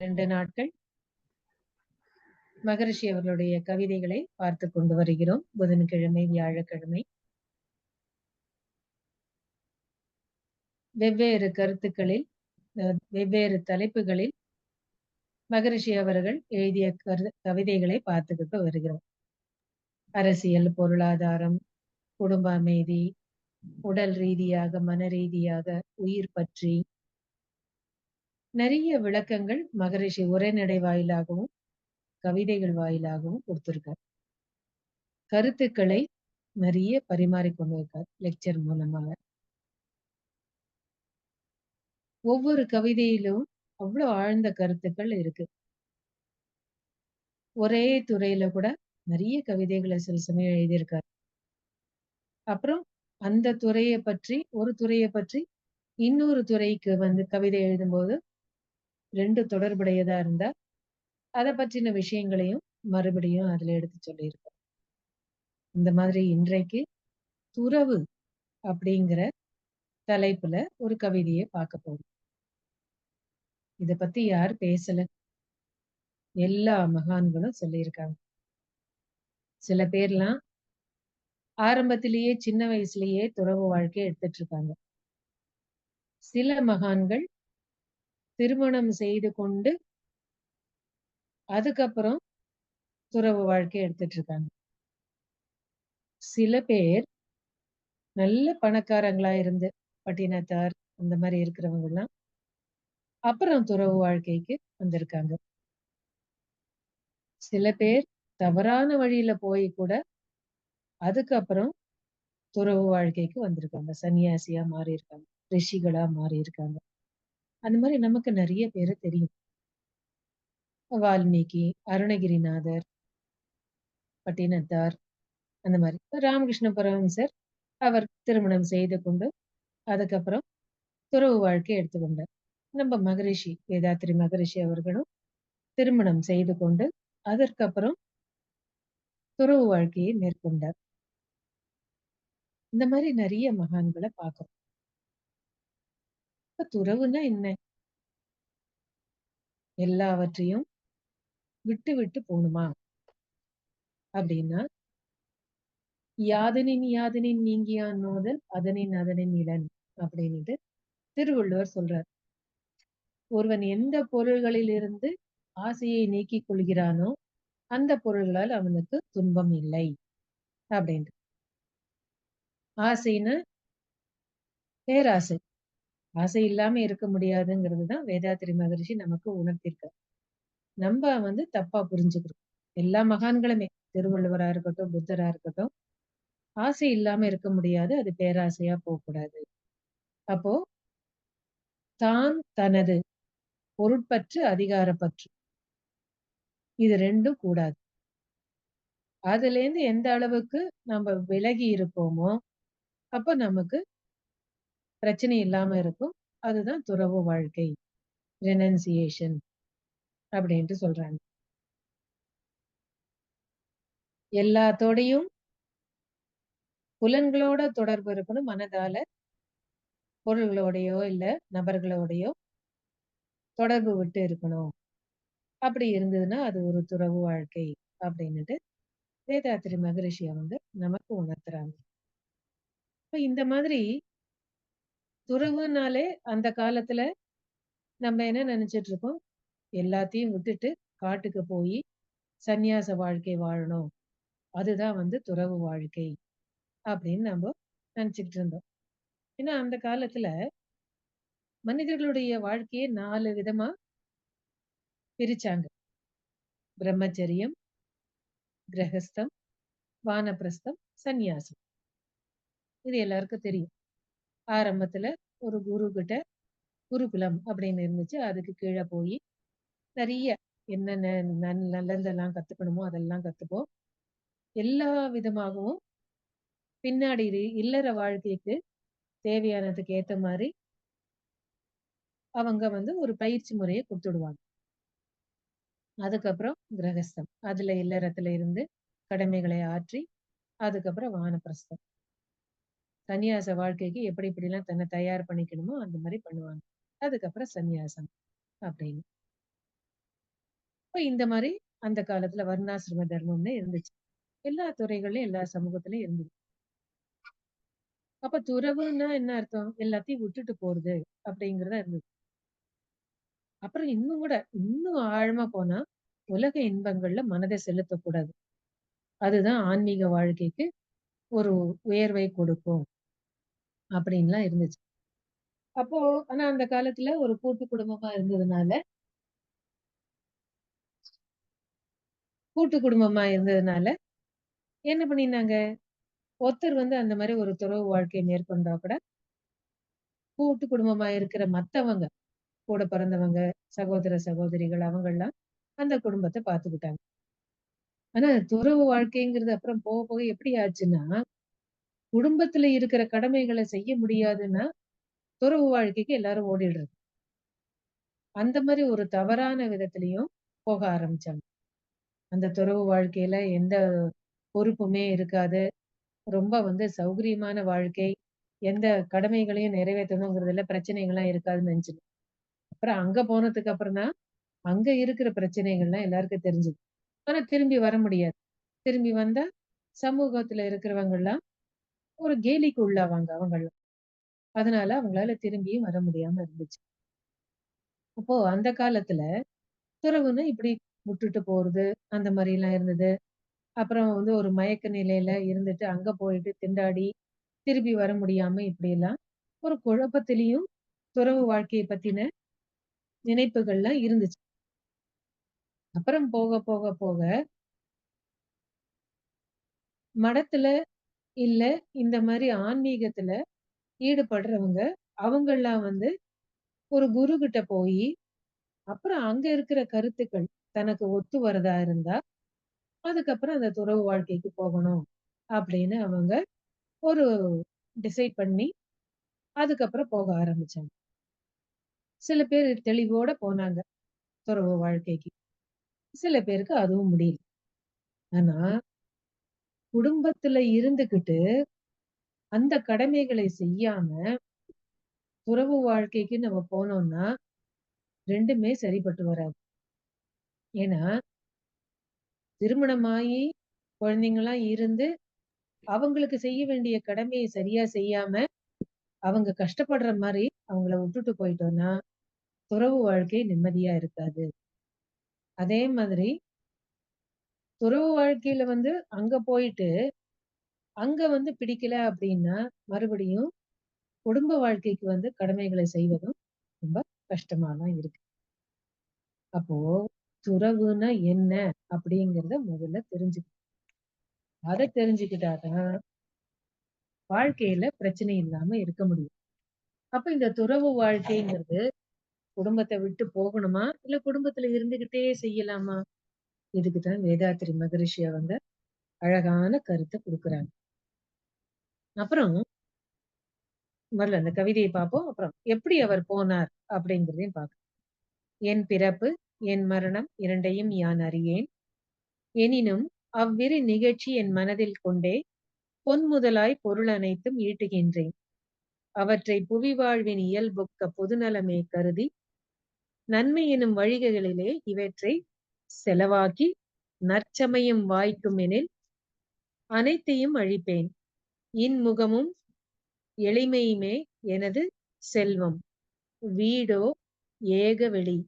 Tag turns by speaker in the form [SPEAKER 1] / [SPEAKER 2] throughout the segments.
[SPEAKER 1] 2 நாட்கள் மகரிஷி அவர்களுடைய கவிதைகளை பார்த்து கொண்டு வருகிறோம். புதன்கிழமை, வியாழக்கிழமை. வெவ்வேறு கருத்துக்களில், வெவ்வேறு தலைப்புகளில் மகரிஷி அவர்கள் எழுதிய கவிதைகளை பார்த்துக்கிட்டு வருகிறோம். அரசியல், பொருளாதாரம், குடும்ப அமைதி, உடல் ரீதியாக, மன ரீதியாக, உயிர் பற்றி நிறைய விளக்கங்கள் மகரிஷி உரைநடை வாயிலாகவும் கவிதைகள் வாயிலாகவும் கொடுத்திருக்கார். கருத்துக்களை நிறைய பரிமாறிக்கொண்டிருக்கார் லெக்சர் மூலமாக. ஒவ்வொரு கவிதையிலும் அவ்வளவு ஆழ்ந்த கருத்துக்கள் இருக்கு. ஒரே துறையில கூட நிறைய கவிதைகளை சில சமயம் எழுதியிருக்காரு. அப்புறம் அந்த துறையை பற்றி, ஒரு துறையை பற்றி இன்னொரு துறைக்கு கவிதை எழுதும்போது 2 தொடர்புடையதா இருந்தா அதை பற்றின விஷயங்களையும் மறுபடியும் அதுல எடுத்து சொல்லியிருக்கார். இந்த மாதிரி இன்றைக்கு துறவு அப்படிங்கிற தலைப்புல ஒரு கவிதையை பார்க்க போறோம். இத பத்தி யார் பேசல? எல்லா மகான்களும் சொல்லியிருக்காங்க. சில பேர்லாம் ஆரம்பத்திலேயே சின்ன வயசுலயே துறவு வாழ்க்கையை எடுத்துட்டு இருக்காங்க. சில மகான்கள் திருமணம் செய்து கொண்டு அதுக்கப்புறம் துறவு வாழ்க்கையை எடுத்துட்டு இருக்காங்க. சில பேர் நல்ல பணக்காரங்களா இருந்து பட்டினத்தார் அந்த மாதிரி இருக்கிறவங்க எல்லாம் அப்புறம் துறவு வாழ்க்கைக்கு வந்திருக்காங்க. சில பேர் தவறான வழியில போய் கூட அதுக்கப்புறம் துறவு வாழ்க்கைக்கு வந்திருக்காங்க. சன்னியாசியா மாறி இருக்காங்க, ரிஷிகளா மாறி இருக்காங்க. அந்த மாதிரி நமக்கு நிறைய பேரு தெரியும். வால்மீகி, அருணகிரிநாதர், பட்டினத்தார், அந்த மாதிரி. ராமகிருஷ்ண பரமஹம்சர் அவர் திருமணம் செய்து கொண்டு அதுக்கப்புறம் துறவு வாழ்க்கை எடுத்துக்கொண்டார். நம்ம மகரிஷி வேதாத்திரி மகரிஷி அவர்களும் திருமணம் செய்து கொண்டு அதற்கப்புறம் துறவு வாழ்க்கையை மேற்கொண்டார். இந்த மாதிரி நிறைய மகான்களை பார்க்கிறோம். இப்ப துறவுன்னா என்ன? எல்லாவற்றையும் விட்டு விட்டு போகணுமா அப்படின்னா, யாதனின் யாதனின் நீங்கியான் நோதல் அதனின் அதனின் இளன் அப்படின்னுட்டு திருவள்ளுவர் சொல்றார். ஒருவன் எந்த பொருள்களில் இருந்து ஆசையை நீக்கிக் கொள்கிறானோ அந்த பொருள்களால் அவனுக்கு துன்பம் இல்லை அப்படின்ட்டு. ஆசைன்னா பேராசை. ஆசை இல்லாம இருக்க முடியாதுங்கிறது தான் வேதாத்திரி மகரிஷி நமக்கு உணர்த்திருக்கார். நம்ம தப்பா புரிஞ்சுக்கிறோம். எல்லா மகான்களுமே, திருவள்ளுவரா இருக்கட்டும், புத்தரா இருக்கட்டும், ஆசை இல்லாம இருக்க முடியாது, அது பேராசையா போகக்கூடாது. அப்போ தான் தனது பொருட்பற்று அதிகாரப்பற்று இது 2ம் கூடாது. அதுல இருந்து எந்த அளவுக்கு நம்ம விலகி இருப்போமோ அப்ப நமக்கு பிரச்சனை இல்லாம இருக்கும். அதுதான் துறவு வாழ்க்கை, ரெனன்சியேஷன் அப்படின்ட்டு சொல்றாங்க. எல்லாத்தோடையும் புலன்களோட தொடர்பு இருக்கணும். மனதால பொருள்களோடையோ இல்ல நபர்களோடையோ தொடர்பு விட்டு இருக்கணும். அப்படி இருந்ததுன்னா அது ஒரு துறவு வாழ்க்கை அப்படின்னுட்டு வேதாத்திரி மகரிஷி நமக்கு உணர்த்துறாங்க. இப்ப இந்த மாதிரி துறவுனாலே அந்த காலத்துல நம்ம என்ன நினைச்சிட்டு இருக்கோம்? எல்லாத்தையும் விட்டுட்டு காட்டுக்கு போய் சந்நியாச வாழ்க்கை வாழணும். அதுதான் துறவு வாழ்க்கை அப்படின்னு நம்ம நினைச்சுக்கிட்டு இருந்தோம். ஏன்னா அந்த காலத்துல மனிதர்களுடைய வாழ்க்கையை 4 விதமா பிரிச்சாங்க. பிரம்மச்சரியம், கிரகஸ்தம், வானப்பிரஸ்தம், சந்நியாசம். இது எல்லாருக்கும் தெரியும். ஆரம்பத்துல ஒரு குரு கிட்ட குருகுலம் அப்படின்னு இருந்துச்சு. அதுக்கு கீழே போய் நிறைய என்னென்ன நல்லதெல்லாம் கத்துக்கணுமோ அதெல்லாம் கத்துப்போம். எல்லா விதமாகவும் பின்னாடி இல்லற வாழ்க்கைக்கு தேவையானதுக்கு ஏத்த மாதிரி அவங்க ஒரு பயிற்சி முறையை கொடுத்துடுவாங்க. அதுக்கப்புறம் கிரகஸ்தம். அதுல இல்லறத்துல இருந்து கடமைகளை ஆற்றி அதுக்கப்புறம் வானப்பிரஸ்தம். சன்னியாச வாழ்க்கைக்கு எப்படி இப்படிலாம் தன்னை தயார் பண்ணிக்கணுமோ அந்த மாதிரி பண்ணுவாங்க. அதுக்கப்புறம் சந்நியாசம் அப்படின்னு. இப்ப இந்த மாரி அந்த காலத்துல வர்ணாசிரம தர்மம்னு இருந்துச்சு. எல்லா துறைகள்லயும், எல்லா சமூகத்திலயும் இருந்தது. அப்ப துறவுன்னா என்ன அர்த்தம்? எல்லாத்தையும் விட்டுட்டு போறது அப்படிங்கிறதா இருந்தது. அப்புறம் இன்னும் கூட, இன்னும் ஆழமா போனா, உலக இன்பங்கள்ல மனதை செலுத்தக்கூடாது. அதுதான் ஆன்மீக வாழ்க்கைக்கு ஒரு உயர்வை கொடுக்கும் அப்படின்லாம் இருந்துச்சு. அப்போ ஆனா அந்த காலத்துல ஒரு கூட்டு குடும்பமா இருந்ததுனால கூட்டு குடும்பமா இருந்ததுனால என்ன பண்ணியிருந்தாங்க, ஒருத்தர் வந்து அந்த மாரி ஒரு துறவு வாழ்க்கைய மேற்கொண்டா கூட, கூட்டு குடும்பமா இருக்கிற மத்தவங்க, கூட பிறந்தவங்க, சகோதர, சகோதரிகள் அவங்கலாம் அந்த குடும்பத்த பார்த்துக்கிட்டாங்க. ஆனா துறவு வாழ்க்கைங்கிறது அப்புறம் போக போக எப்படி ஆச்சுன்னா, குடும்பத்துல இருக்கிற கடமைகள செய்ய முடியாதுன்னா, துறவு வாழ்க்கைக்கு எல்லாரும் ஓடிடுறது. அந்த மாரி ஒரு தவறான விதத்திலயும் போக ஆரம்பிச்சாங்க. அந்த துறவு வாழ்க்கையில எந்த பொறுப்புமே இருக்காது. ரொம்ப வந்து சௌகரியமான வாழ்க்கை. எந்த கடமைகளையும் நிறைவேத்தணுங்கிறதுல பிரச்சனைகள்லாம் இருக்காதுன்னு நெனச்சுது. அப்புறம் அங்க போனதுக்கு அப்புறம் தான், அங்க இருக்கிற பிரச்சனைகள்லாம் எல்லாருக்கும் தெரிஞ்சது. ஆனா திரும்பி வர முடியாது. திரும்பி வந்தா, சமூகத்துல இருக்கிறவங்கலாம் ஒரு கேலிக்கு உள்ளாவாங்க அவங்கலாம். அதனால அவங்களால திரும்பியும் வர முடியாம இருந்துச்சு. அப்போ அந்த காலத்துல துறவுன்னா இப்படி விட்டுட்டு போறது, அந்த மாரிலாம் இருந்தது. அப்புறம் வந்து ஒரு மயக்க நிலையில இருந்துட்டு, அங்க போயிட்டு திண்டாடி, திருப்பி வர முடியாம இப்படியெல்லாம் ஒரு குழப்பத்திலயும் துறவு வாழ்க்கைய பத்தின நினைப்புகள்லாம் இருந்துச்சு. அப்புறம் போக, போக, போக மடத்துல இல்ல இந்த மாரி ஆன்மீகத்துல ஈடுபடுறவங்க, அவங்கலாம் வந்து ஒரு குரு கிட்ட போயி, அப்புறம் அங்க இருக்கிற கருத்துக்கள் தனக்கு ஒத்து வரதா இருந்தா, அதுக்கப்புறம் அந்த துறவு வாழ்க்கைக்கு போகணும் அப்படின்னு அவங்க ஒரு டிசைட் பண்ணி, அதுக்கப்புறம் போக ஆரம்பிச்சாங்க. சில பேர் தெளிவோட போனாங்க துறவு வாழ்க்கைக்கு. சில பேருக்கு அதுவும் முடியல. ஆனா, குடும்பத்துல இருந்துகிட்டு அந்த கடமைகளை செய்யாம, துறவு வாழ்க்கைக்கு நம்ம போனோம்னா, 2மே சரிப்பட்டு வராது. ஏன்னா, திருமணமாயி குழந்தைங்கலாம் இருந்து, அவங்களுக்கு செய்ய வேண்டிய கடமைய சரியா செய்யாம, அவங்க கஷ்டப்படுற மாரி அவங்கள விட்டுட்டு போயிட்டோம்னா, துறவு வாழ்க்கை நிம்மதியா இருக்காது. அதே மாதிரி துறவு வாழ்க்கையில வந்து அங்க போயிட்டு, அங்க வந்து பிடிக்கல அப்டின்னா, மறுபடியும் குடும்ப வாழ்க்கைக்கு வந்து கடமைகள செய்வதும் ரொம்ப கஷ்டமா தான் இருக்கு. அப்போ துறவுனா என்ன? அப்படிங்கிறத முதல்ல தெரிஞ்சுக்கணும். அத தெரிஞ்சுக்கிட்டா தான் வாழ்க்கையில பிரச்சனை இல்லாம இருக்க முடியும். அப்ப இந்த துறவு வாழ்க்கைங்கிறது குடும்பத்த விட்டு போகணுமா? இல்ல குடும்பத்துல இருந்துகிட்டே செய்யலாமா? இதுக்கு தான் வேதாத்திரி மகரிஷி அவங்க அழகான கருத்த குடுக்குறாங்க. அப்புறம் முதல்ல அந்த கவிதைய பார்ப்போம். அப்புறம் எப்படி அவர் போனார்? அப்படிங்கிறதையும் பார்க்கலாம். என் பிறப்பு, என் மரணம் 2யும் யான் அறியேன். எனினும் அவ்விரு நிகழ்ச்சி என் மனதில் கொண்டே பொன் முதலாய் பொருள் அனைத்தும் ஈட்டுகின்றேன். அவற்றை புவி வாழ்வின் இயல்பொக்க பொதுநலமே கருதி, நன்மை எனும் வழிகளிலே இவற்றை செலவாக்கி, நற்சமயம் வாய்க்குமெனில் அனைத்தையும் அழிப்பேன். இன்முகமும் எளிமையுமே எனது செல்வம். வீடோ ஏக வெளி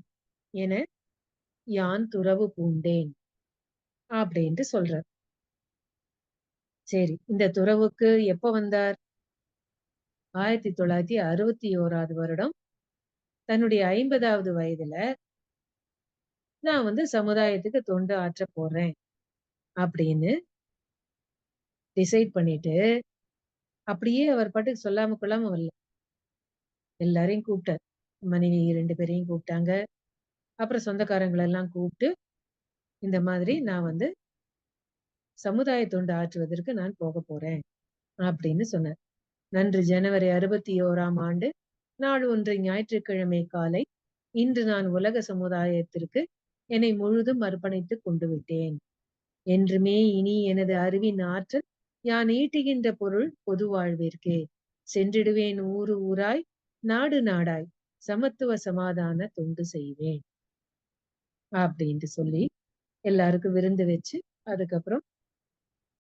[SPEAKER 1] என யான் துறவு பூண்டேன். அப்படின்ட்டு சொல்றார். சரி. இந்த துறவுக்கு எப்ப வந்தார்? 1961வது வருடம் தன்னுடைய 50வது வயதுல, நான் வந்து சமுதாயத்துக்கு தொண்டு ஆற்றப் போறேன் அப்படின்னு டிசைட் பண்ணிட்டு, அப்படியே அவர் பாட்டுக்கு சொல்லாம கொள்ளாம வரல. எல்லாரையும் கூப்பிட்டார். மனைவி 2 பேரையும் கூப்பிட்டாங்க. அப்புறம் சொந்தக்காரங்கள எல்லாம் கூப்பிட்டு, இந்த மாதிரி நான் வந்து சமுதாய தொண்டு ஆற்றுவதற்கு நான் போகப் போறேன் அப்படின்னு சொன்னார். நன்று ஜனவரி 61ஆம் ஆண்டு, நாள் ஒன்று ஞாயிற்றுக்கிழமை காலை, இன்று நான் உலக சமுதாயத்திற்கு என்னை முழுதும் அர்ப்பணித்துக் கொண்டு விட்டேன். என்றுமே இனி எனது அறிவின் ஆற்றல் யான் ஈட்டுகின்ற பொருள் பொது வாழ்விற்கே. சென்றிடுவேன் ஊரு ஊராய், நாடு நாடாய், சமத்துவ சமாதான தொண்டு செய்வேன். அப்படின்ட்டு சொல்லி எல்லாருக்கும் விருந்து வச்சு, அதுக்கப்புறம்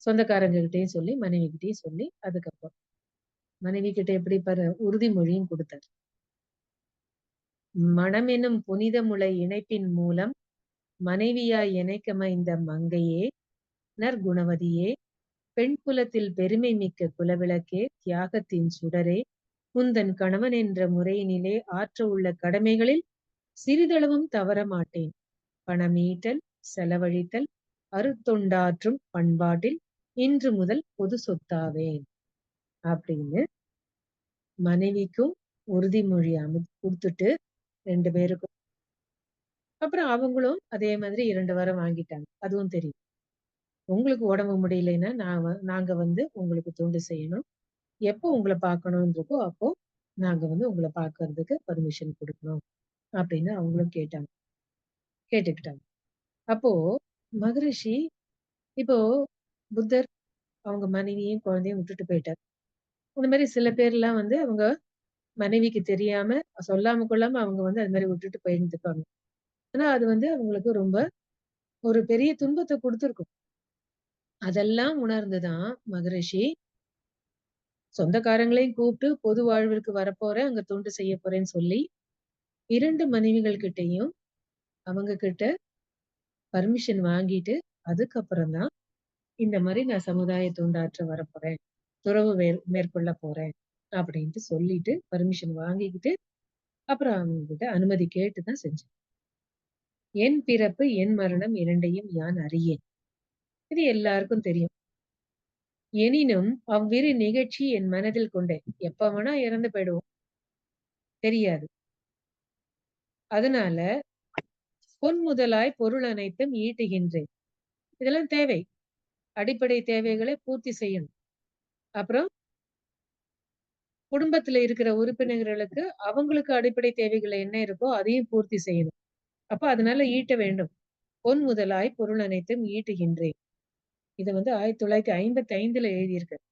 [SPEAKER 1] சொந்தக்காரங்ககிட்டயும் சொல்லி, மனைவிகிட்டயும் சொல்லி, அதுக்கப்புறம் மனைவி கிட்ட எப்படி உறுதிமொழியும் குடுத்தார். "மணமெனும் புனித முளை இணைப்பின் மூலம் மனைவியாய் இணைக்கமைந்த மங்கையே, நற்குணவதியே, பெண் குலத்தில் பெருமை மிக்க குலவிளக்கே, தியாகத்தின் சுடரே, உந்தன் கணவன் என்ற முறையினிலே ஆற்ற உள்ள கடமைகளில் சிறிதளவும் தவற மாட்டேன். பணமீட்டல், செலவழித்தல், அருத்தொண்டாற்றும் பண்பாட்டில் இன்று முதல் பொது சொத்தாவேன்." அப்படின்னு மனைவிக்கும் உறுதிமொழி குடுத்துட்டு 2 பேருக்கும். அப்புறம் அவங்களும் அதே மாதிரி 2 வாரம் வாங்கிட்டாங்க. அதுவும் தெரியும். உங்களுக்கு உடம்பு முடியலைன்னா, நாங்க வந்து உங்களுக்கு தொண்டு செய்யணும். எப்போ உங்கள பார்க்கணும்ன்றதோ, அப்போ நாங்க வந்து உங்கள பார்க்கறதுக்கு பர்மிஷன் குடுக்கணும். அப்படின்னு அவங்களும் கேட்டுக்கிட்டாங்க. அப்போ மகரிஷி இப்போ புத்தர் அவங்க மனைவியும், குழந்தையும் விட்டுட்டு போயிட்டாரு. இந்த மாரி சில பேர்லாம் வந்து அவங்க மனைவிக்கு தெரியாம, சொல்லாம கொள்ளாம அவங்க வந்து அது மாரி விட்டுட்டு போயிருந்துப்பாங்க. ஆனா அது வந்து அவங்களுக்கு ரொம்ப ஒரு பெரிய துன்பத்த குடுத்திருக்கும். அதெல்லாம் உணர்ந்து தான் மகரிஷி சொந்தக்காரங்களையும் கூப்பிட்டு பொது வாழ்விற்கு வரப்போறேன், அங்க தொண்டு செய்ய போறேன்னு சொல்லி 2 மனைவிகள் கிட்டயும் அவங்க கிட்ட பர்மிஷன் வாங்கிட்டு, அதுக்கப்புறம் தான் இந்த மாரி நான் சமுதாய தொண்டாற்ற வரப்போறேன். துறவு மேற்கொள்ள போறேன். அப்படின்ட்டு சொல்லிட்டு, பர்மிஷன் வாங்கிக்கிட்டு, அப்புறம் அவங்க கிட்ட அனுமதி கேட்டு தான் செஞ்சேன். "என் பிறப்பு, என் மரணம் 2யும் யான் அறியேன்." இது எல்லாருக்கும் தெரியும். எனினும் அவ்விரு நிகழ்ச்சி என் மனதில் கொண்டேன். எப்ப வேணா இறந்து போயிடுவோம். தெரியாது. அதனால பொன் முதலாய் பொருள் அனைத்தும் ஈட்டுகின்றேன். இதெல்லாம் தேவை. அடிப்படை தேவைகளை பூர்த்தி செய்யணும். அப்புறம் குடும்பத்துல இருக்கிற உறுப்பினர்களுக்கு அவங்களுக்கு அடிப்படை தேவைகள் என்ன இருக்கோ அதையும் பூர்த்தி செய்யணும். அப்ப அதனால ஈட்ட வேண்டும். பொன் முதலாய் பொருள் அனைத்தும் ஈட்டுகின்றேன். இத வந்து 1955ல எழுதியிருக்காரு.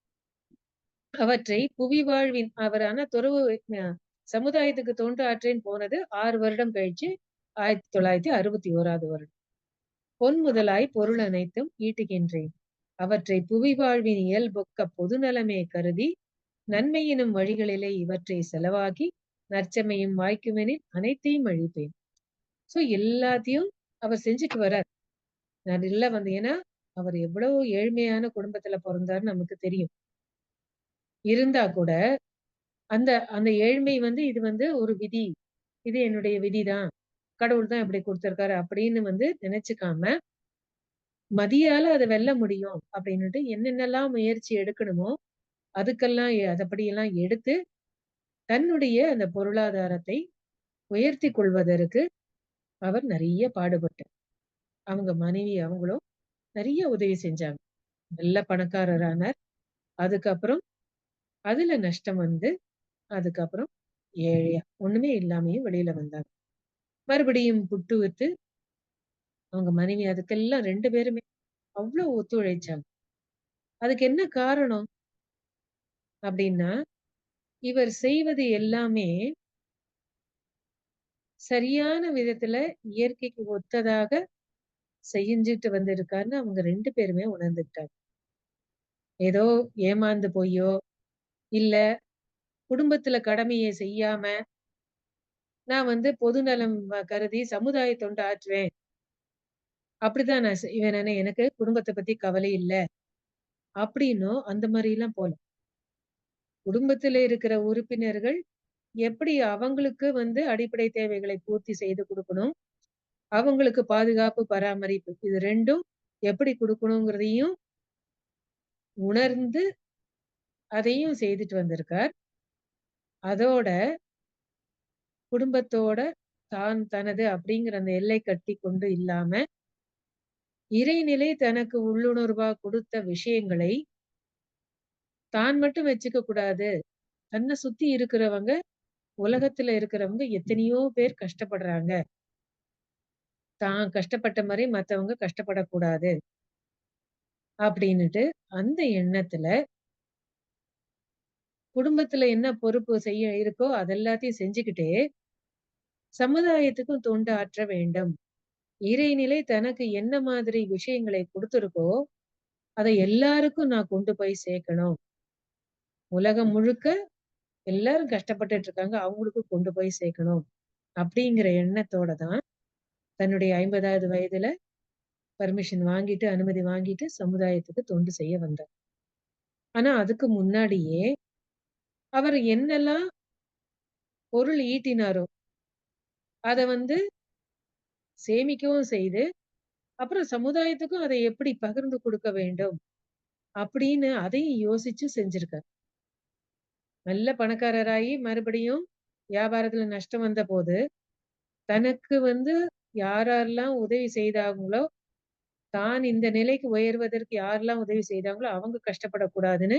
[SPEAKER 1] அவற்றை புவி வாழ்வின் அவர் ஆனா துறவு அ சமுதாயத்துக்கு தொண்டு ஆற்றேன்னு போனது 6 வருடம் கழிச்சு 1961வது வருடம். பொன் முதலாய் பொருள் அனைத்தும் ஈட்டுகின்றேன். அவற்றை புவி வாழ்வின் இயல்பொக்க பொதுநலமே கருதி நன்மை எனும் வழிகளிலே இவற்றை செலவாக்கி நற்சமயம் வாய்க்குமெனில் அனைத்தையும் அழிப்பேன். சோ எல்லாத்தையும் அவர் செஞ்சுட்டு வரார். நல்லா வந்து ஏன்னா, அவர் எவ்வளவு ஏழ்மையான குடும்பத்துல பொறந்தாருன்னு நமக்கு தெரியும். இருந்தா கூட, அந்த அந்த ஏழ்மை வந்து இது வந்து ஒரு விதி. இது என்னுடைய விதிதான். கடவுள் தான் இப்படி குடுத்திருக்காரு அப்படின்னு வந்து நினைச்சுக்காம, மதியால அத வெல்ல முடியும் அப்படின்னுட்டு என்னென்னலாம் முயற்சி எடுக்கணுமோ, அதுக்கெல்லாம் அதபடியெல்லாம் எடுத்து, தன்னுடைய அந்த பொருளாதாரத்தை உயர்த்திக் கொள்வதற்கு அவர் நெறைய பாடுபட்டார். அவங்க மனைவி அவங்களும் நெறைய உதவி செஞ்சாங்க. நல்ல பணக்காரரானார். அதுக்கப்புறம் அதுல நஷ்டம் வந்து, அதுக்கப்புறம் ஏழையா ஒண்ணுமே இல்லாமயே வெளியில வந்தாங்க. மறுபடியும் புட்டு வித்து அவங்க மனைவி அதுக்கெல்லாம் 2 பேருமே அவ்ளோ ஒத்துழைச்சாங்க. அதுக்கு என்ன காரணம் அப்டின்னா, இவர் செய்வது எல்லாமே சரியான விதத்துல இயற்கைக்கு ஒத்ததாக செஞ்சுட்டு வந்திருக்காருன்னு அவங்க 2 பேருமே உணர்ந்துக்கிட்டாங்க. ஏதோ ஏமாந்து போயோ, இல்ல குடும்பத்துல கடமைய செய்யாம, நான் வந்து பொதுநலம் கருதி சமுதாய தொண்டு ஆற்றுவேன். அப்படிதான் நான் செய்வேன். எனக்கு குடும்பத்த பத்தி கவலை இல்ல. அப்படின்னும் அந்த மாரிலாம் போல. குடும்பத்தில இருக்கிற உறுப்பினர்கள் எப்படி அவங்களுக்கு வந்து அடிப்படை தேவைகளை பூர்த்தி செய்து குடுக்கணும். அவங்களுக்கு பாதுகாப்பு, பராமரிப்பு இது 2ம் எப்படி குடுக்கணுங்கிறதையும் உணர்ந்து அதையும் செய்துட்டு வந்திருக்கார். அதோட குடும்பத்தோட தான் தனது அப்படிங்கிற அந்த எல்லை கட்டிக் கொண்டு இல்லாம, இறைநிலை தனக்கு உள்ளுணர்வா குடுத்த விஷயங்களை தான் மட்டும் வச்சுக்க கூடாது. தன்ன சுத்தி இருக்கிறவங்க, உலகத்துல இருக்கிறவங்க எத்தனையோ பேர் கஷ்டப்படுறாங்க. தான் கஷ்டப்பட்ட மாரி மத்தவங்க கஷ்டப்படக்கூடாது. அப்டின்னுட்டு அந்த எண்ணத்துல குடும்பத்துல என்ன பொறுப்பு செய்ய இருக்கோ, அது எல்லாத்தையும் செஞ்சுக்கிட்டே, சமுதாயத்துக்கும் தொண்டு ஆற்ற வேண்டும். இறைநிலை தனக்கு என்ன மாதிரி விஷயங்களை குடுத்திருக்கோ, அத எல்லாருக்கும் நான் கொண்டு போய் சேர்க்கணும். உலகம் முழுக்க எல்லாரும் கஷ்டப்பட்டுட்டு இருக்காங்க. அவங்களுக்கு கொண்டு போய் சேர்க்கணும். அப்படிங்கிற எண்ணத்தோட தான் தன்னுடைய 50வது வயதுல பர்மிஷன் வாங்கிட்டு, அனுமதி வாங்கிட்டு சமுதாயத்துக்கு தொண்டு செய்ய வந்தார். ஆனா அதுக்கு முன்னாடியே அவர் என்னெல்லாம் பொருள் ஈட்டினாரோ, அத வந்து சேமிக்கவும் செய்து, அப்புறம் சமுதாயத்துக்கும் அதை எப்படி பகிர்ந்து குடுக்க வேண்டும் அப்படின்னு அதையும் யோசிச்சு செஞ்சிருக்கார். நல்ல பணக்காரராகி மறுபடியும் வியாபாரத்துல நஷ்டம் வந்தபோது, தனக்கு வந்து யாரெல்லாம் உதவி செய்தாங்களோ, தான் இந்த நிலைக்கு உயர்வதற்கு யாரெல்லாம் உதவி செய்தாங்களோ, அவங்க கஷ்டப்படக்கூடாதுன்னு,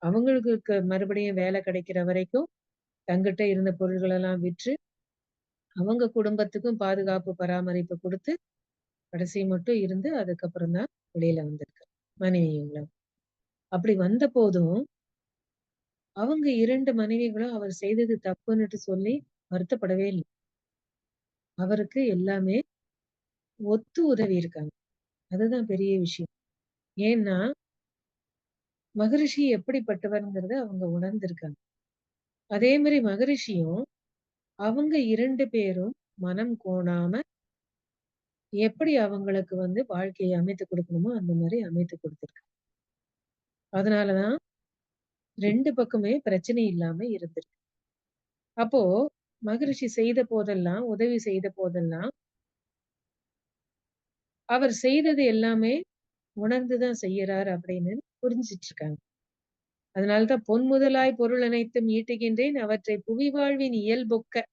[SPEAKER 1] அவங்களுக்கு மறுபடியும் வேலை கிடைக்கிற வரைக்கும், தங்கிட்ட இருந்த பொருள்களெல்லாம் விற்று, அவங்க குடும்பத்துக்கும் பாதுகாப்பு, பராமரிப்பு குடுத்து, கடைசி மட்டும் இருந்து, அதுக்கப்புறம் தான் வெளியில வந்திருக்காரு. மனைவியோட. அப்படி வந்தபோதும், அவங்க 2 மனைவிகளும் அவர் செய்தது தப்புன்னுட்டு சொல்லி வருத்தப்படவே இல்ல. அவருக்கு எல்லாமே ஒத்து உதவி இருக்காங்க. அதுதான் பெரிய விஷயம். ஏன்னா, மகரிஷி எப்படிப்பட்டவர்ங்கிறத அவங்க உணர்ந்திருக்காங்க. அதே மாரி மகரிஷியும், அவங்க 2 பேரும் மனம் கோணாம, எப்படி அவங்களுக்கு வந்து வாழ்க்கைய அமைத்து குடுக்கணுமோ, அந்த மாரி அமைத்து குடுத்துருக்காங்க. அதனால தான் 2 பக்கமே பிரச்சனை இல்லாம இருந்திருக்கு. அப்போ மகரிஷி செய்த போதெல்லாம், உதவி செய்த போதெல்லாம், அவர் செய்தது எல்லாமே உணர்ந்து தான் செய்யறார் அப்படின்னு புரிஞ்சுட்டு இருக்காங்க. அதனால தான் "பொன் முதலாய் பொருள் அனைத்தும் ஈட்டுகின்றேன் அவற்றை புவி வாழ்வின் இயல்பொக்க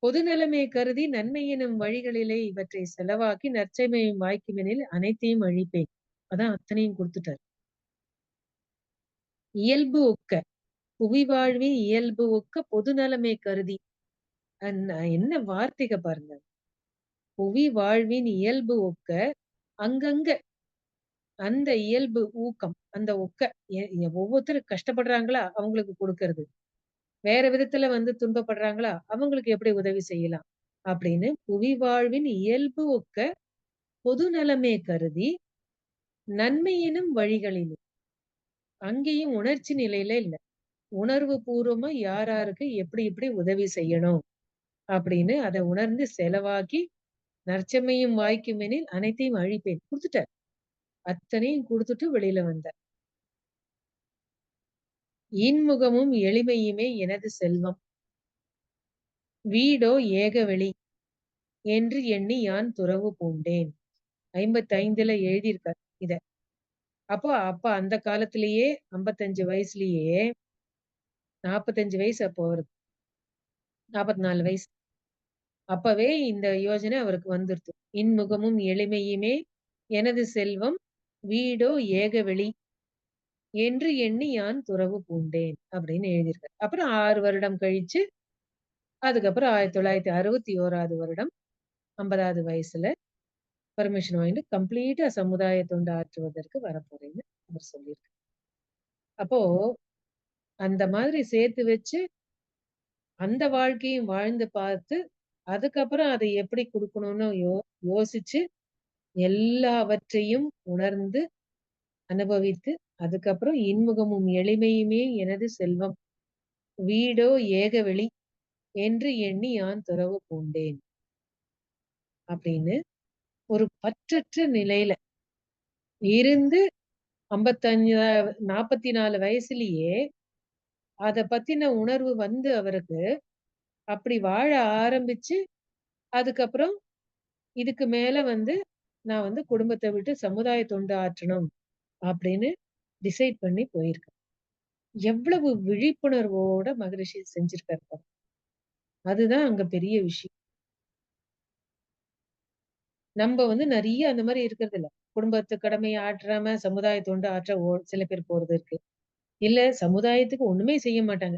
[SPEAKER 1] பொது நலமே கருதி நன்மை எனும் வழிகளிலே இவற்றை செலவாக்கி நற்செய்மையும் வாய்க்குமெனில் அனைத்தையும் அழிப்பேன்." அதான் அத்தனையும் குடுத்துட்டாரு. இயல்பு ஒக்க புவி வாழ்வின் இயல்பு ஒக்க பொது நலமே கருதி. என்ன வார்த்தைக பாருங்க. புவி வாழ்வின் இயல்பு ஒக்க அங்கங்க அந்த இயல்பு ஊக்கம், அந்த ஒக்க ஒவ்வொருத்தரும் கஷ்டப்படுறாங்களா? அவங்களுக்கு குடுக்கறது. வேற விதத்துல வந்து துன்பப்படுறாங்களா? அவங்களுக்கு எப்படி உதவி செய்யலாம்? அப்படின்னு புவி வாழ்வின் இயல்பு ஒக்க பொது நலமே கருதி நன்மை எனும் வழிகளிலும் அங்கேயும் உணர்ச்சி நிலையில இல்ல. உணர்வு பூர்வமா யார் யாருக்கு எப்படி எப்படி உதவி செய்யணும் அப்படின்னு அத உணர்ந்து செலவாக்கி நற்செம்மையும் வாய்க்குமெனில் அனைத்தையும் அழிப்பேன். குடுத்துட்டார். அத்தனையும் குடுத்துட்டு வெளியில வந்தார். இன்முகமும் எளிமையுமே எனது செல்வம். வீடோ ஏகவெளி என்று எண்ணி யான் துறவு பூண்டேன். 55ல எழுதியிருக்கார் இத. அப்ப அந்த காலத்திலேயே 55 வயசுலயே 45 வயசு அப்போ அவருக்கு. 44 வயசு. அப்பவே இந்த யோசனை அவருக்கு வந்துருது. இன்முகமும் எளிமையுமே எனது செல்வம். வீடோ ஏகவெளி என்று எண்ணி யான் துறவு பூண்டேன் அப்படின்னு எழுதியிருக்காரு. அப்புறம் 6 வருடம் கழிச்சு, அதுக்கப்புறம் 1961வது வருடம் 50வது வயசுல பர்மிஷன் வாங்கிட்டு கம்ப்ளீட்டா சமுதாய தொண்டு ஆற்றுவதற்கு வரப்போறேன்னு அவர் சொல்லியிருக்காரு. அப்போ அந்த மாதிரி சேர்த்து வச்சு, அந்த வாழ்க்கையும் வாழ்ந்து பார்த்து, அதுக்கப்புறம் அதை எப்படி குடுக்கணும்னு யோசிச்சு, எல்லாவற்றையும் உணர்ந்து, அனுபவித்து, அதுக்கப்புறம் இன்முகமும் எளிமையுமே எனது செல்வம். வீடோ ஏகவெளி என்று எண்ணி யான் துறவு பூண்டேன். அப்படின்னு ஒரு பற்றற்ற நிலையில இருந்து 55 44 வயசுலயே அத பத்தின உணர்வு வந்து அவருக்கு, அப்படி வாழ ஆரம்பிச்சு, அதுக்கப்புறம் இதுக்கு மேல வந்து நான் வந்து குடும்பத்த விட்டு சமுதாய தொண்டு ஆற்றணும் அப்படின்னு டிசைட் பண்ணி போயிருக்காரு. எவ்வளவு விழிப்புணர்வோட மகரிஷி செஞ்சிருக்காரு பாருங்க. அதுதான் அங்க பெரிய விஷயம். நம்ப வந்து நெறைய அந்த மாரி இருக்கிறதில்ல. குடும்பத்து கடமைய ஆற்றாம சமுதாய தொண்டு ஆற்ற சில பேர் போறது இருக்கு. இல்ல சமுதாயத்துக்கு ஒண்ணுமே செய்ய மாட்டாங்க.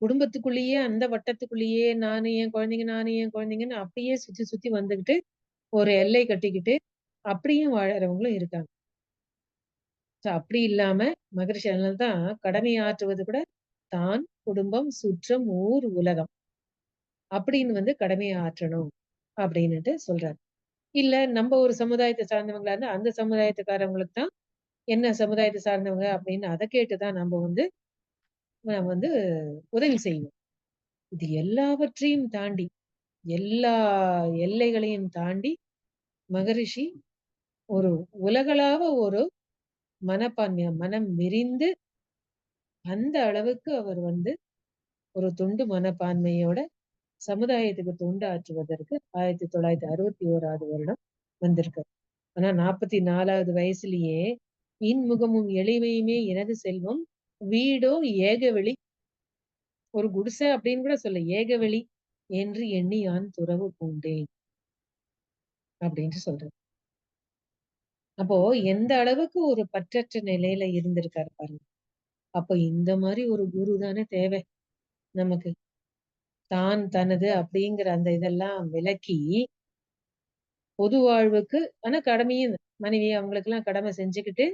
[SPEAKER 1] குடும்பத்துக்குள்ளேயே அந்த வட்டத்துக்குள்ளேயே நானு என் குழந்தைங்கன்னு அப்படியே சுத்தி சுத்தி வந்துகிட்டு, ஒரு எல்லை கட்டிக்கிட்டு, அப்படியும் வாழறவங்களும் இருக்காங்க. அப்படி இல்லாம மகரிஷி அதனால தான் கடமை ஆற்றுவது கூட தான், குடும்பம், சுற்றம், ஊர், உலகம் அப்படின்னு வந்து கடமைய ஆற்றணும். அப்படின்னுட்டு சொல்றாரு. இல்ல நம்ப ஒரு சமுதாயத்த சார்ந்தவங்களா இருந்தா, அந்த சமுதாயத்துக்காரவங்களுக்கு தான் என்ன சமுதாயத்த சார்ந்தவங்க அப்படின்னு அத கேட்டு தான் நம்ப வந்து வந்து உதவி செய்வோம். இது எல்லாவற்றையும் தாண்டி, எல்லா எல்லைகளையும் தாண்டி மகரிஷி ஒரு உலகளாவ ஒரு மனப்பான்மைய மனம் விரிந்து, அந்த அளவுக்கு அவர் வந்து ஒரு தொண்டு மனப்பான்மையோட சமுதாயத்துக்கு தொண்டு ஆற்றுவதற்கு 1961வது வருடம் வந்திருக்காரு. ஆனா 44வது வயசுலயே, "இன்முகமும் எளிமையுமே எனது செல்வம், வீடோ ஏகவெளி, ஒரு குடிசை அப்படின்னு கூட சொல்ல. ஏகவெளி என்று எண்ணி யான் துறவு பூண்டேன்." அப்படின்னு சொல்றாரு. அப்போ எந்த அளவுக்கு ஒரு பற்றற்ற நிலையில இருந்திருக்காரு பாருங்க. அப்ப இந்த மாரி ஒரு குரு தானே தேவை நமக்கு. தான், தனது அப்படிங்கிற அந்த இதெல்லாம் விலக்கி, பொது வாழ்வுக்கு ஆனா கடமையும் மனைவி அவங்களுக்கெல்லாம் கடமை செஞ்சுக்கிட்டு,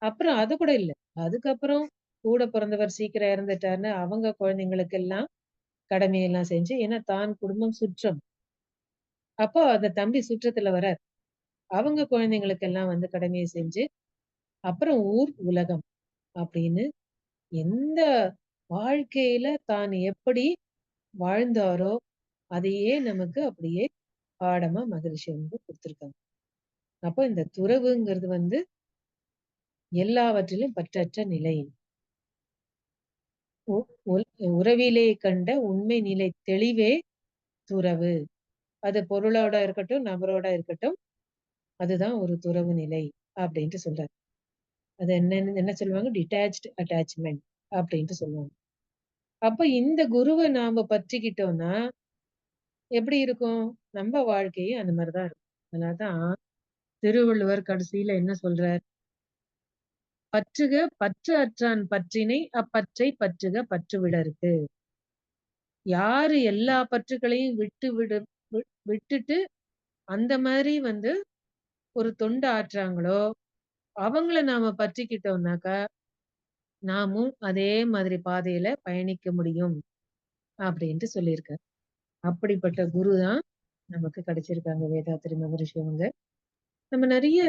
[SPEAKER 1] அப்புறம் அது கூட இல்ல. அதுக்கப்புறம் கூட பிறந்தவர் சீக்கிரம் இறந்துட்டாருன்னு அவங்க குழந்தைங்களுக்கெல்லாம் கடமையெல்லாம் செஞ்சு ஏன்னா தான் குடும்பம் சுற்றம். அப்போ அந்த தம்பி சுற்றத்துல வரார். அவங்க குழந்தைங்களுக்கெல்லாம் வந்து கடமைய செஞ்சு, அப்புறம் ஊர், உலகம் அப்படின்னு எந்த வாழ்க்கையில தான் எப்படி வாழ்ந்தாரோ, அதையே நமக்கு அப்படியே பாடமா மகரிஷி வந்து குடுத்துருக்காங்க. அப்போ இந்த துறவுங்கிறது வந்து எல்லாவற்றிலும் பற்றற்ற நிலை. உ உல் உறவிலே கண்ட உண்மை நிலை தெளிவே துறவு. அது பொருளோட இருக்கட்டும், நபரோட இருக்கட்டும். அதுதான் ஒரு துறவு நிலை அப்டின்ட்டு சொல்றாரு. அது என்னன்னு என்ன சொல்லுவாங்க? டிட்டாச்ட் அட்டாச்மென்ட் அப்டின்ட்டு சொல்லுவாங்க. அப்ப இந்த குருவ நாம பற்றிக்கிட்டோம்னா, எப்படி இருக்கும்? நம்ம வாழ்க்கையும் அந்த மாரி தான் இருக்கும். அதனால தான் திருவள்ளுவர் கடைசியில என்ன சொல்றார்? "பற்றுக பற்று அற்றான் பற்றினை அப்பற்றை பற்றுக பற்று விடற்கு." யாரு எல்லா பற்றுக்களையும் வி விட்டுட்டு அந்த மாரி வந்து ஒரு தொண்டு ஆற்றுறாங்களோ, அவங்கள நாம பற்றிக்கிட்டோம்னாக்கா, நாமும் அதே மாதிரி பாதையில பயணிக்க முடியும் அப்படின்ட்டு சொல்லியிருக்காரு. அப்படிப்பட்ட குரு தான் நமக்கு கிடைச்சிருக்காங்க வேதாத்திரி மகரிஷி அவங்க. நம்ம நெறைய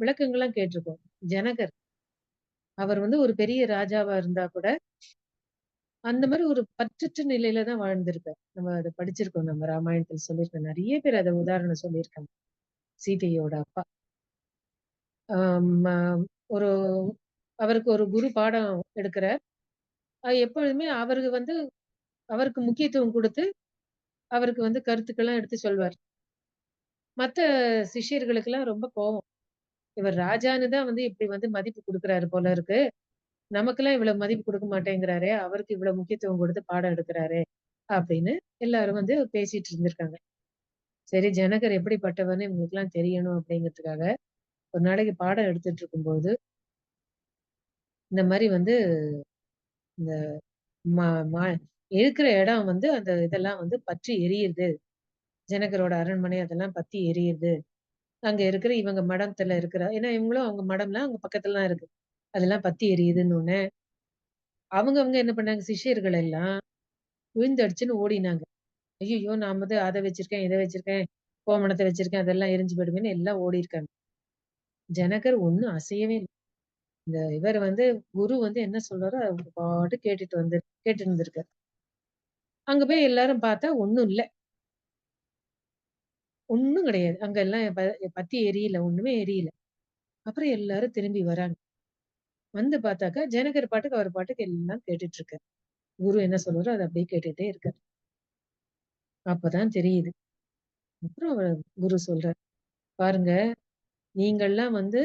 [SPEAKER 1] விளக்கங்கள்லாம் கேட்டுருக்கோம். ஜனகர் அவர் வந்து ஒரு பெரிய ராஜாவா இருந்தா கூட, அந்த மாரி ஒரு பற்றற்ற நிலையில தான் வாழ்ந்திருக்கார். நம்ம அத படிச்சிருக்கோம். நம்ம ராமாயணத்துல சொல்லியிருக்கோம். நெறைய பேர் அத உதாரணம் சொல்லியிருக்காங்க. சீதையோட அப்பா. ம ஒரு அவருக்கு ஒரு குரு பாடம் எடுக்குறார். எப்பொழுதுமே அவருக்கு வந்து அவருக்கு முக்கியத்துவம் குடுத்து, அவருக்கு வந்து கருத்துக்கள்லாம் எடுத்து சொல்வார். மத்த சிஷ்யர்களுக்கெல்லாம் ரொம்ப கோவம். இவர் ராஜான்னு தான் வந்து இப்படி வந்து மதிப்பு குடுக்குறாரு போல இருக்கு. நமக்கெல்லாம் இவ்வளவு மதிப்பு குடுக்க மாட்டேங்கிறாரே! அவருக்கு இவ்வளவு முக்கியத்துவம் குடுத்து பாடம் எடுக்குறாரே! அப்படின்னு எல்லாரும் வந்து பேசிட்டு இருந்திருக்காங்க. சரி ஜனகர் எப்படிப்பட்டவர்ன்னு இவங்களுக்கெல்லாம் தெரியணும் அப்படிங்கிறதுக்காக, ஒரு நாளைக்கு பாடம் எடுத்துட்டு இருக்கும்போது, இந்த மாரி வந்து இந்த ம ம இருக்கிற இடம் வந்து அந்த இதெல்லாம் வந்து பற்றி எரியுது. ஜனகரோட அரண்மனை அதெல்லாம் பத்தி எரியுது. அங்க இருக்கிற இவங்க மடத்துல இருக்கிற ஏன்னா இவங்களும் அவங்க மடம்லாம் அங்க பக்கத்துல தான் இருக்கு. அதெல்லாம் பத்தி எரியுதுன்னோனே, அவங்கவங்க என்ன பண்ணாங்க சிஷ்யர்கள் எல்லாம் விழுந்தடிச்சுன்னு ஓடினாங்க. ஐய்யய்யோ! நான் வந்து அத வச்சிருக்கேன், இத வச்சிருக்கேன், கோமணத்த வச்சிருக்கேன், அதெல்லாம் எரிஞ்சு போயிடுமேன்னு எல்லாம் ஓடியிருக்காங்க. ஜனகர் ஒண்ணும் அசையவே இல்ல. இந்த இவர் வந்து குரு வந்து என்ன சொல்றாரோ, அவர் பாட்டுக்கு கேட்டுட்டு இருந்திருக்காரு. அங்க போய் எல்லாரும் பார்த்தா ஒண்ணும் இல்ல. ஒண்ணும் கிடையாது. அங்க எல்லாம் பத்தி எரியல. ஒண்ணுமே எரியல. அப்புறம் எல்லாரும் திரும்பி வராங்க. வந்து பார்த்தாக்கா, ஜனகர் பாட்டுக்கு அவர் பாட்டுக்கு எல்லாம் கேட்டுட்டு இருக்காரு. குரு என்ன சொல்றாரோ அத அப்படியே கேட்டுட்டே இருக்காரு. அப்பதான் தெரியுது. அப்புறம் குரு சொல்றார், "பாருங்க, நீங்கள்லாம் வந்து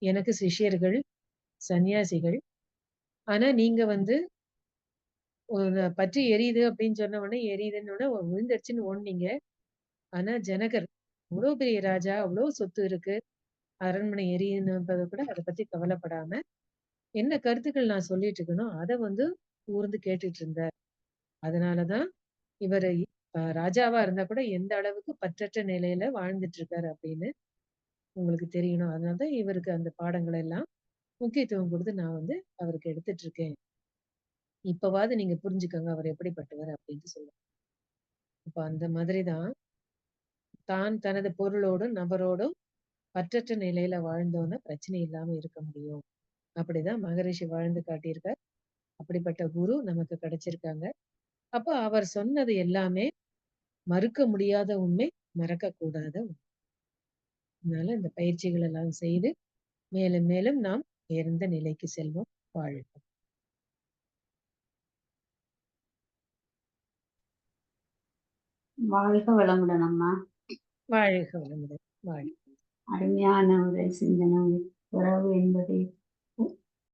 [SPEAKER 1] எனக்கு சிஷ்யர்கள், சன்னியாசிகள். ஆனா நீங்க வந்து பற்றி எரியுது அப்படின்னு சொன்ன உடனே எரியுதுன்னு உடனே விழுந்துருச்சுன்னு ஓடுனீங்க. ஆனா ஜனகர் அவ்ளோ பெரிய ராஜா, அவ்ளோ சொத்து இருக்கு. அரண்மனை எரியுதுன்றத கூட அத பத்தி கவலைப்படாம, என்ன கருத்துக்கள் நான் சொல்லிட்டு இருக்கேனோ, அத வந்து கூர்ந்து கேட்டுட்டு இருந்தார். அதனால தான் இவரு ராஜாவா இருந்தா கூட எந்த அளவுக்கு பற்றற்ற நிலையில வாழ்ந்துட்டு இருக்காரு அப்படின்னு உங்களுக்கு தெரியணும். அதனால தான் இவருக்கு அந்த பாடங்கள் எல்லாம் முக்கியத்துவம் குடுத்து நான் வந்து அவருக்கு எடுத்துட்டு இருக்கேன். இப்பவாவது நீங்க புரிஞ்சுக்கங்க அவர் எப்படிப்பட்டவர் அப்டின்ட்டு சொல்லுவாங்க. அப்ப அந்த மாதிரி தான் தான் தனது பொருளோடும், நபரோடும் பற்றற்ற நிலையில வாழ்ந்தோம்னா பிரச்சனை இல்லாம இருக்க முடியும். அப்படிதான் மகரிஷி வாழ்ந்து காட்டியிருக்கார். அப்படிப்பட்ட குரு நமக்கு கிடைச்சிருக்காங்க. அப்ப அவர் சொன்னது எல்லாமே மறுக்க முடியாத உண்மை, மறக்கக்கூடாத உண்மை. அதனால இந்த பயிற்சிகள் எல்லாம் செய்து மேலும் மேலும் நாம் உயர்ந்த நிலைக்கு செல்வோம். வாழ்க!
[SPEAKER 2] வாழ்க வளமுடன் அம்மா.
[SPEAKER 1] வாழ்க வளமுடன்! வாழ்க!
[SPEAKER 2] அருமையான ஒரு சிந்தனை. உறவு என்பதை